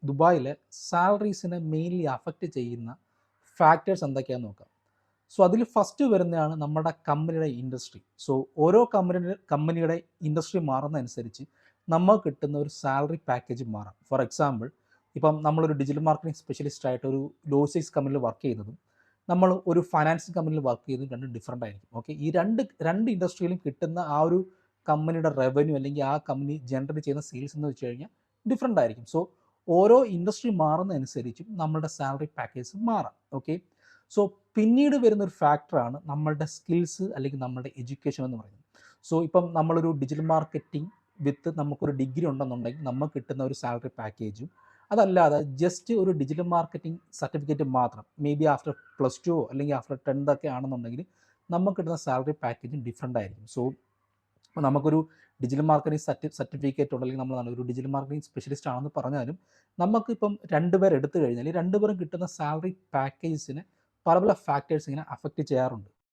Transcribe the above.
ദുബായിലെ സാലറീസിനെ mainly affect ചെയ്യുന്ന factors എന്തൊക്കെയാണെന്ന് നോക്കാം. സോ അതിൽ ഫസ്റ്റ് വരുന്നതാണ് നമ്മുടെ കമ്പനിയുടെ ഇൻഡസ്ട്രി. സോ ഓരോ കമ്പനിയുടെ ഇൻഡസ്ട്രി മാറുന്നതനുസരിച്ച് നമുക്ക് കിട്ടുന്ന ഒരു സാലറി പാക്കേജ് മാറാം. ഫോർ എക്സാമ്പിൾ, ഇപ്പം നമ്മളൊരു ഡിജിറ്റൽ മാർക്കറ്റിംഗ് സ്പെഷ്യലിസ്റ്റ് ആയിട്ട് ഒരു ലോജിസ്റ്റിക്സ് കമ്പനിയിൽ വർക്ക് ചെയ്യുന്നതും നമ്മൾ ഒരു ഫൈനാൻസിങ് കമ്പനിയിൽ വർക്ക് ചെയ്യുന്നതും രണ്ടും ഡിഫറൻ്റ് ആയിരിക്കും. ഓക്കെ, ഈ രണ്ട് ഇൻഡസ്ട്രിയിലും കിട്ടുന്ന ആ ഒരു കമ്പനിയുടെ റവന്യൂ അല്ലെങ്കിൽ ആ കമ്പനി ജനറേറ്റ് ചെയ്യുന്ന സെയിൽസ് എന്ന് വെച്ച് കഴിഞ്ഞാൽ ഡിഫറൻ്റ് ആയിരിക്കും. സോ ഓരോ ഇൻഡസ്ട്രി മാറുന്നതനുസരിച്ചും നമ്മളുടെ സാലറി പാക്കേജ് മാറാം. ഓക്കെ, സോ പിന്നീട് വരുന്നൊരു ഫാക്ടറാണ് നമ്മളുടെ സ്കിൽസ് അല്ലെങ്കിൽ നമ്മളുടെ എഡ്യൂക്കേഷൻ എന്ന് പറയുന്നത്. സോ ഇപ്പം നമ്മളൊരു ഡിജിറ്റൽ മാർക്കറ്റിംഗ് വിത്ത് നമുക്കൊരു ഡിഗ്രി ഉണ്ടെന്നുണ്ടെങ്കിൽ നമുക്ക് കിട്ടുന്ന ഒരു സാലറി പാക്കേജും, അതല്ലാതെ ജസ്റ്റ് ഒരു ഡിജിറ്റൽ മാർക്കറ്റിംഗ് സർട്ടിഫിക്കറ്റ് മാത്രം മേ ബി ആഫ്റ്റർ +2 അല്ലെങ്കിൽ ആഫ്റ്റർ 10th ഒക്കെ ആണെന്നുണ്ടെങ്കിൽ നമുക്ക് കിട്ടുന്ന സാലറി പാക്കേജും ഡിഫറൻ്റ് ആയിരിക്കും. സോ നമുക്കൊരു ഡിജിറ്റൽ മാർക്കറ്റിംഗ് സർട്ടിഫിക്കറ്റ് ഉണ്ടെങ്കിൽ നമ്മൾ ഒരു ഡിജിറ്റൽ മാർക്കറ്റിംഗ് സ്പെഷ്യലിസ്റ്റ് ആണെന്ന് പറഞ്ഞാലും നമുക്കിപ്പം രണ്ടുപേർ എടുത്തു കഴിഞ്ഞാൽ ഈ രണ്ടുപേരും കിട്ടുന്ന സാലറി പാക്കേജസിനെ പല പല ഫാക്ടേഴ്സ് ഇങ്ങനെ അഫക്റ്റ് ചെയ്യാറുണ്ട്.